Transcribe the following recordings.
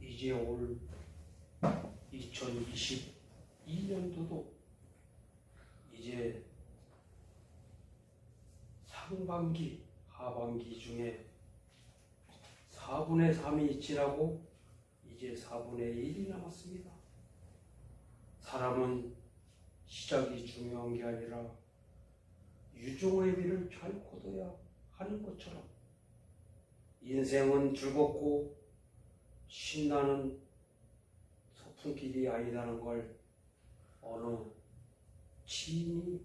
이제 올 2022년도도 이제 상반기, 하반기 중에 4분의 3이 지나고 이제 4분의 1이 남았습니다. 사람은 시작이 중요한 게 아니라 유종의 미를 잘 거둬야 하는 것처럼 인생은 즐겁고 신나는 소풍길이 아니라는 걸 어느 지인이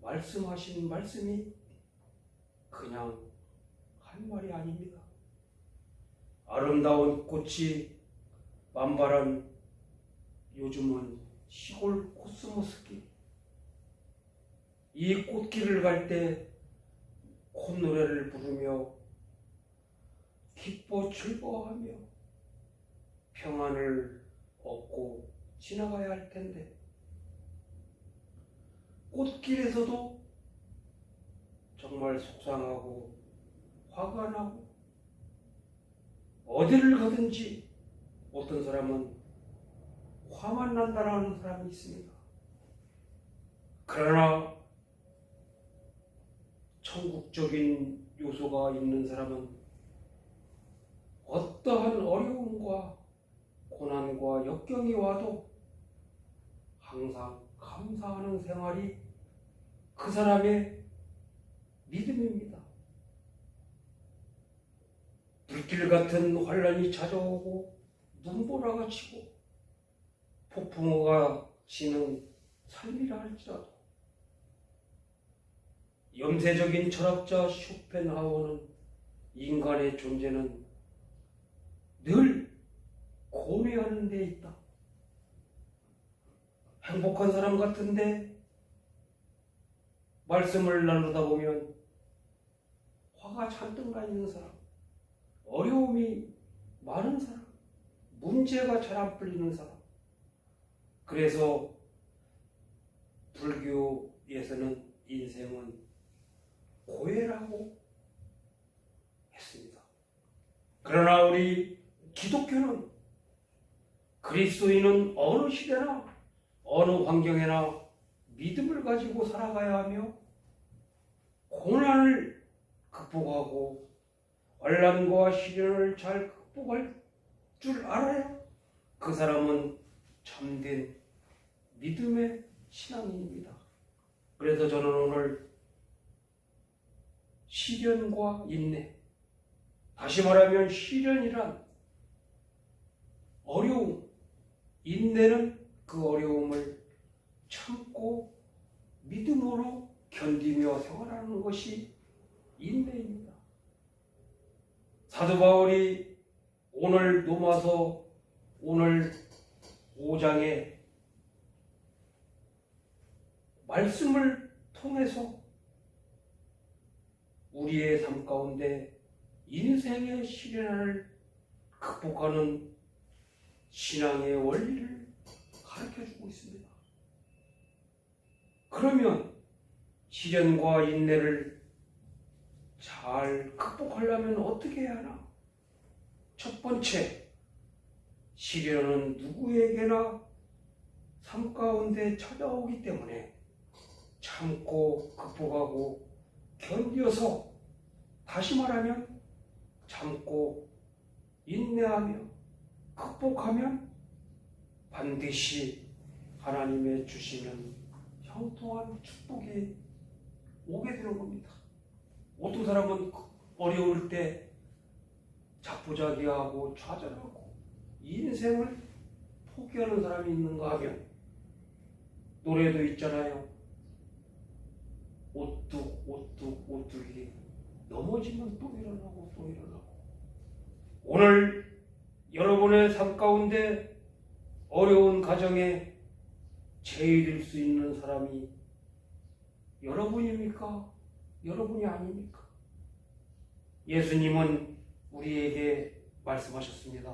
말씀하신 말씀이 그냥 한 말이 아닙니다. 아름다운 꽃이 만발한 요즘은 시골 코스모스길, 이 꽃길을 갈 때 콧노래를 부르며 기뻐 즐거워하며 평안을 얻고 지나가야 할 텐데 꽃길에서도 정말 속상하고 화가 나고 어디를 가든지 어떤 사람은 화만 난다라는 사람이 있습니다. 그러나 천국적인 요소가 있는 사람은 어떠한 어려움과 고난과 역경이 와도 항상 감사하는 생활이 그 사람의 믿음입니다. 불길 같은 환란이 찾아오고 눈보라가 치고 폭풍우가 치는 삶이라 할지라도 염세적인 철학자 쇼펜하우어는 인간의 존재는 늘 고뇌하는 데 있다. 행복한 사람 같은데 말씀을 나누다 보면 화가 잔뜩 나 있는 사람, 어려움이 많은 사람, 문제가 잘 안 풀리는 사람. 그래서 불교에서는 인생은 고해라고 했습니다. 그러나 우리 기독교는 그리스도인은 어느 시대나 어느 환경에나 믿음을 가지고 살아가야 하며 고난을 극복하고 환난과 시련을 잘 극복할 줄 알아야 그 사람은 참된 믿음의 신앙인입니다. 그래서 저는 오늘 시련과 인내, 다시 말하면 시련이란 어려움, 인내는 그 어려움을 참고 믿음으로 견디며 생활하는 것이 인내입니다. 사도 바울이 오늘 로마서 오늘 5장에 말씀을 통해서 우리의 삶 가운데 인생의 시련을 극복하는 신앙의 원리를 가르쳐주고 있습니다. 그러면 시련과 인내를 잘 극복하려면 어떻게 해야 하나? 첫 번째, 시련은 누구에게나 삶 가운데 찾아오기 때문에 참고 극복하고 견뎌서, 다시 말하면 참고 인내하며 극복하면 반드시 하나님의 주시는 형통한 축복이 오게 되는 겁니다. 어떤 사람은 어려울 때 자포자기하고 좌절하고 인생을 포기하는 사람이 있는가 하면 노래도 있잖아요. 오뚝오뚝 넘어지면 또 일어나고 또 일어나고. 오늘 여러분의 삶 가운데 어려운 가정에 제일일 수 있는 사람이 여러분입니까? 여러분이 아닙니까? 예수님은 우리에게 말씀하셨습니다.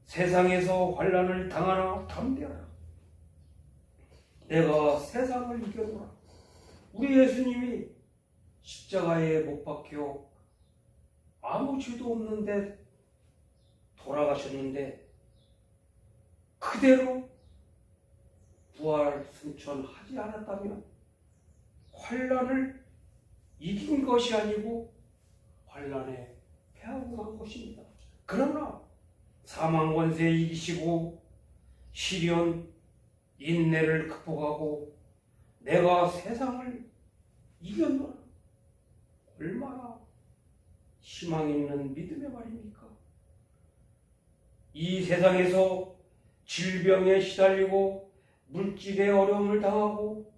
세상에서 환난을 당하나 담대하라. 내가 세상을 이겨노라. 우리 예수님이 십자가에 못 박혀 아무 죄도 없는데 돌아가셨는데 그대로 부활 승천하지 않았다면 환난을 이긴 것이 아니고 환난에 패하고 만 것입니다. 그러나 사망 권세 이기시고 시련 인내를 극복하고 내가 세상을 이겼노라. 얼마나 희망 있는 믿음의 말입니까? 이 세상에서 질병에 시달리고 물질의 어려움을 당하고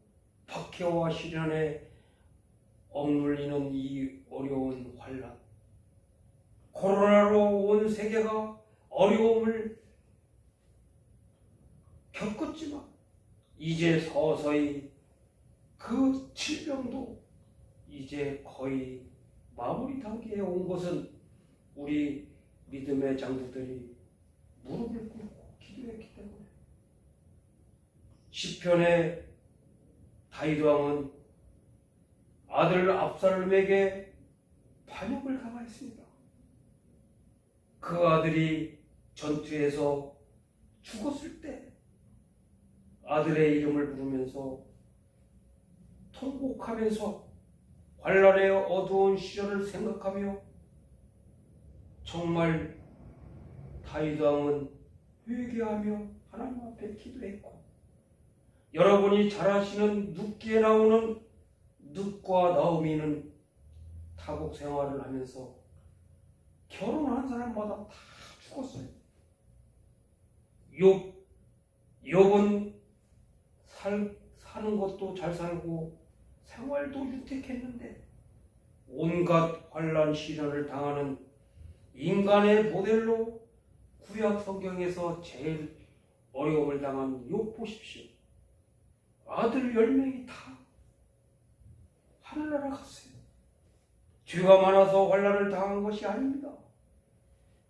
박해와 시련에 억눌리는 이 어려운 환난, 코로나로 온 세계가 어려움을 겪었지만 이제 서서히 그 질병도 이제 거의 마무리 단계에 온 것은 우리 믿음의 장로들이 무릎을 꿇고 기도했기 때문에. 시편의 다윗 왕은 아들 압살롬에게 반역을 당하였습니다. 그 아들이 전투에서 죽었을 때 아들의 이름을 부르면서 통곡하면서 환난의 어두운 시절을 생각하며 정말 다윗 왕은 회개하며 하나님 앞에 기도했고, 여러분이 잘 아시는 룻기에 나오는 룻과 나오미는 타국 생활을 하면서 결혼한 사람마다 다 죽었어요. 욥은 사는 것도 잘 살고 생활도 유택했는데 온갖 환난 시련을 당하는 인간의 모델로 구약 성경에서 제일 어려움을 당한 욥 보십시오. 아들 10명이 다 하늘나라 갔어요. 죄가 많아서 환난을 당한 것이 아닙니다.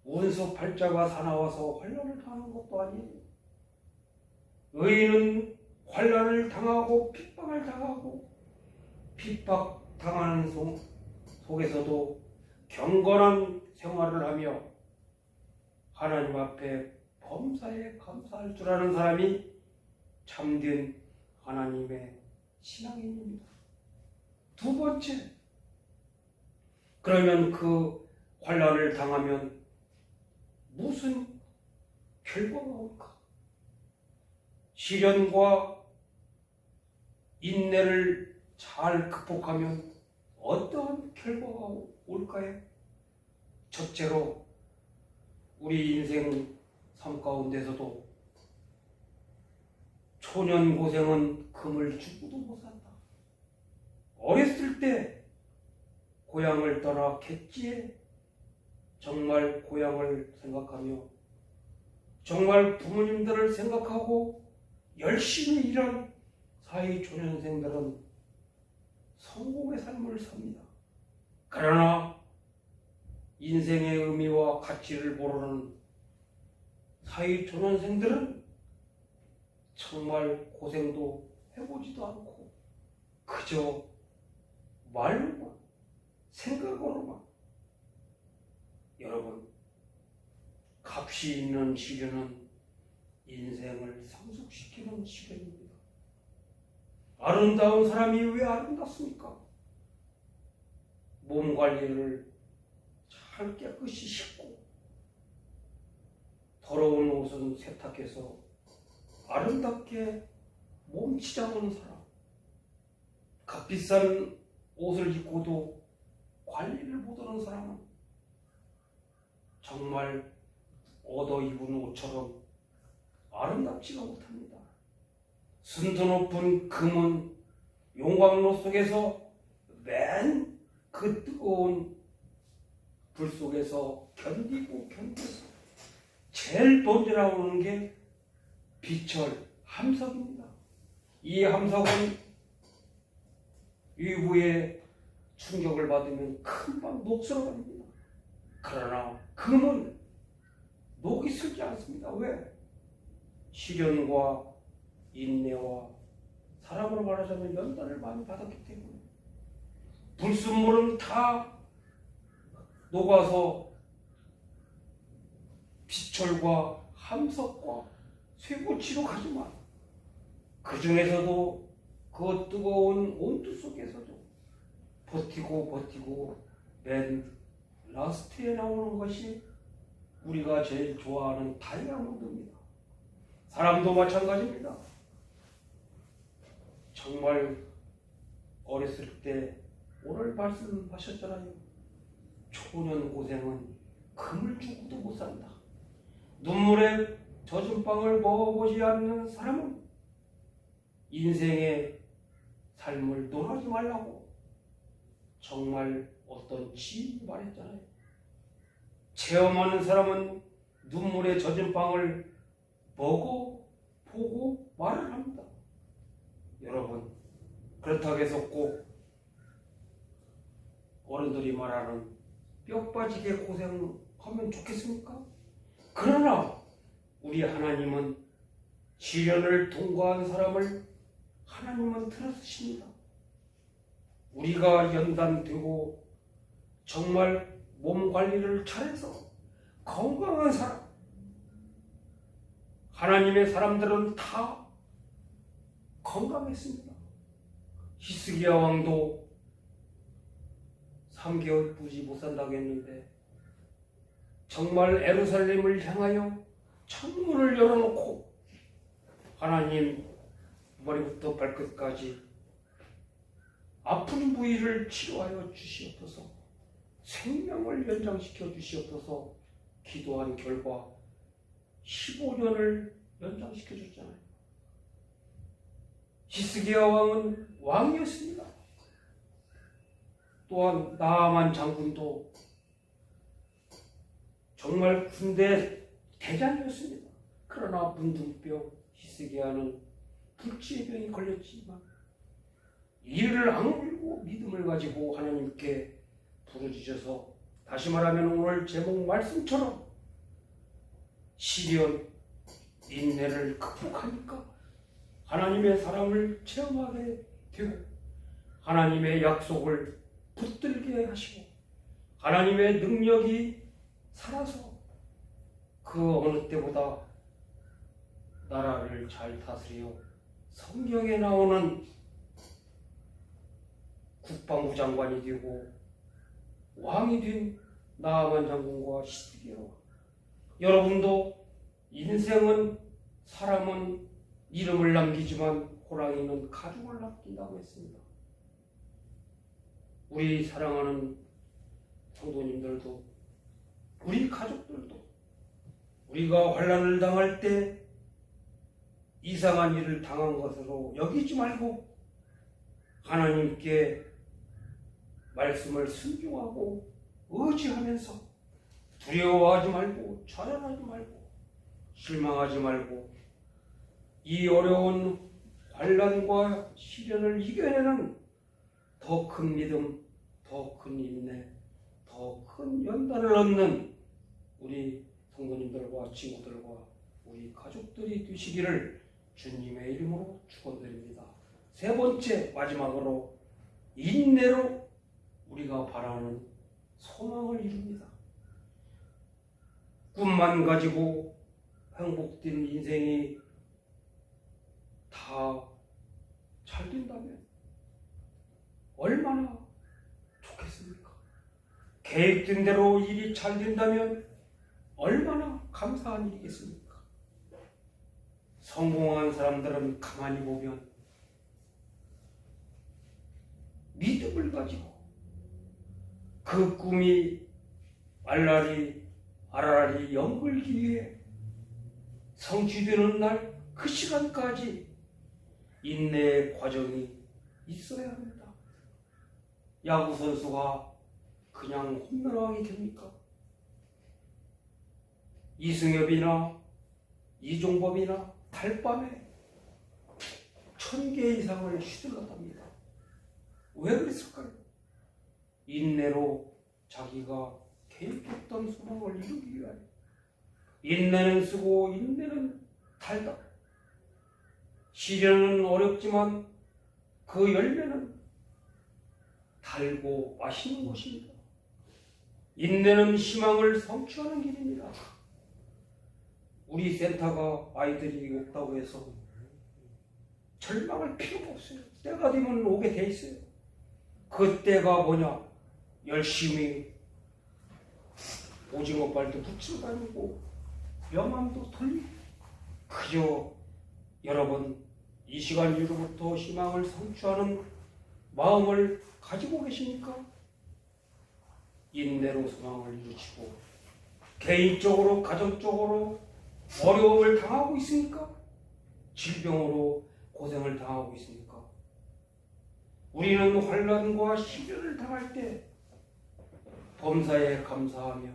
운수 팔자가 사나워서 환난을 당한 것도 아니에요. 의인은 환난을 당하고 핍박을 당하고 핍박당하는 속에서도 경건한 생활을 하며 하나님 앞에 범사에 감사할 줄 아는 사람이 참된 하나님의 신앙인입니다. 두 번째, 그러면 그 환난을 당하면 무슨 결과가 올까? 시련과 인내를 잘 극복하면 어떠한 결과가 올까요? 첫째로 우리 인생 삶 가운데서도 초년 고생은 금을 주고도 못 산다. 어렸을 때 고향을 떠나 객지에 정말 고향을 생각하며 정말 부모님들을 생각하고 열심히 일한 사회초년생들은 성공의 삶을 삽니다. 그러나 인생의 의미와 가치를 모르는 사회초년생들은 정말 고생도 해보지도 않고 그저 말로만 생각으로만. 여러분, 값이 있는 시련은 인생을 성숙시키는 시련입니다. 아름다운 사람이 왜 아름답습니까? 몸 관리를 잘 깨끗이 씻고 더러운 옷은 세탁해서 아름답게 몸치장하는 사람, 값비싼 옷을 입고도 관리를 못하는 사람은 정말 얻어 입은 옷처럼 아름답지가 못합니다. 순도 높은 금은 용광로 속에서 맨 그 뜨거운 불 속에서 견뎌서 제일 먼저 나오는 게 비철, 함석입니다. 이 함석은 위부의 충격을 받으면 금방 녹슬어버립니다. 그러나 금은 녹이 슬지 않습니다. 왜? 시련과 인내와 사람으로 말하자면 연단을 많이 받았기 때문에. 불순물은 다 녹아서 비철과 함석과 쇠고치로 가지만 그 중에서도 그 뜨거운 온도 속에서도 버티고 맨 라스트에 나오는 것이 우리가 제일 좋아하는 다이아몬드입니다. 사람도 마찬가지입니다. 정말 어렸을 때 오늘 말씀하셨잖아요. 초년 고생은 금을 주고도 못 산다. 눈물에 젖은 빵을 먹어보지 않는 사람은 인생의 삶을 논하지 말라고 정말 어떤 지인이 말했잖아요. 체험하는 사람은 눈물에 젖은 빵을 먹어보고 말을 합니다. 여러분, 그렇다고 해서 꼭 어른들이 말하는 뼈 빠지게 고생하면 좋겠습니까? 그러나 우리 하나님은 시련을 통과한 사람을 하나님은 들어주십니다. 우리가 연단되고 정말 몸 관리를 잘해서 건강한 사람, 하나님의 사람들은 다 건강했습니다. 히스기야 왕도 3개월 뿌지 못 산다고 했는데 정말 예루살렘을 향하여 창문을 열어놓고 하나님 머리부터 발끝까지 아픈 부위를 치료하여 주시옵소서, 생명을 연장시켜 주시옵소서 기도한 결과 15년을 연장시켜 줬잖아요. 히스기야 왕은 왕이었습니다. 또한 나아만 장군도 정말 군대 대장이었습니다. 그러나 문둥병 히스기야는 불치의 병이 걸렸지만 이를 악물고 믿음을 가지고 하나님께 부르짖어서, 다시 말하면 오늘 제목 말씀처럼 시련, 인내를 극복하니까 하나님의 사랑을 체험하게 되고 하나님의 약속을 붙들게 하시고 하나님의 능력이 살아서 그 어느 때보다 나라를 잘 다스려 성경에 나오는 국방부 장관이 되고 왕이 된 나아만 장군과 히스기야. 여러분도 인생은, 사람은 이름을 남기지만 호랑이는 가죽을 남긴다고 했습니다. 우리 사랑하는 성도님들도, 우리 가족들도 우리가 환난을 당할 때 이상한 일을 당한 것으로 여기지 말고 하나님께 말씀을 순종하고 의지하면서 두려워하지 말고 좌절하지 말고 실망하지 말고 이 어려운 환난과 시련을 이겨내는 더 큰 믿음, 더 큰 인내, 더 큰 연단을 얻는 우리 성도님들과 친구들과 우리 가족들이 되시기를 주님의 이름으로 축원드립니다. 세 번째, 마지막으로 인내로 우리가 바라는 소망을 이룹니다. 꿈만 가지고 행복된 인생이 다 잘 된다면 얼마나 좋겠습니까? 계획된 대로 일이 잘 된다면 얼마나 감사한 일이겠습니까? 성공한 사람들은 가만히 보면 믿음을 가지고 그 꿈이 알라리 연결기 위해 성취되는 날 그 시간까지 인내의 과정이 있어야 합니다. 야구 선수가 그냥 홈런왕이 됩니까? 이승엽이나 이종범이나 달밤에 1000개 이상을 휘둘렀답니다. 왜 그랬을까요? 인내로 자기가 계획했던 소망을 이루기 위하여. 인내는 쓰고 인내는 달다. 시련은 어렵지만 그 열매는 다 달고 맛있는 것입니다. 인내는 희망을 성취하는 길입니다. 우리 센터가 아이들이 없다고 해서 절망할 필요가 없어요. 때가 되면 오게 돼 있어요. 그 때가 뭐냐? 열심히 오징어 발도 붙이고 다니고 명함도 돌리고, 그저 여러분 이 시간 이후부터 희망을 성취하는 마음을 가지고 계십니까? 인내로 소망을 이루시고 개인적으로 가정적으로 어려움을 당하고 있습니까? 질병으로 고생을 당하고 있습니까? 우리는 환난과 시련을 당할 때 범사에 감사하며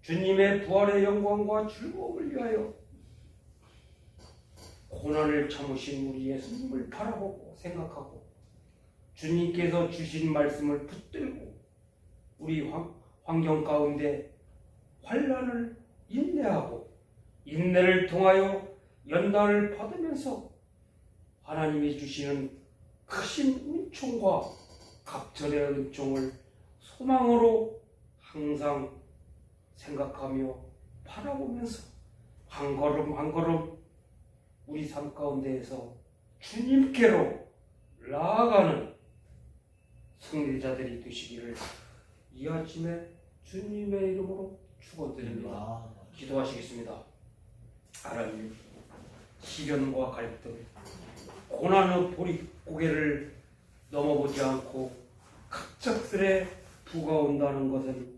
주님의 부활의 영광과 즐거움을 위하여 고난을 참으신 우리 예수님을 바라보고 생각하고 주님께서 주신 말씀을 붙들고 우리 환경 가운데 환난을 인내하고 인내를 통하여 연단을 받으면서 하나님이 주시는 크신 은총과 갑절의 은총을 소망으로 항상 생각하며 바라보면서 한 걸음 한 걸음 우리 삶 가운데에서 주님께로 나아가는 승리자들이 되시기를 이 아침에 주님의 이름으로 축원드립니다. 기도하시겠습니다. 하나님, 시련과 갈등, 고난의 고개를 넘어보지 않고 갑작스레 부가 온다는 것은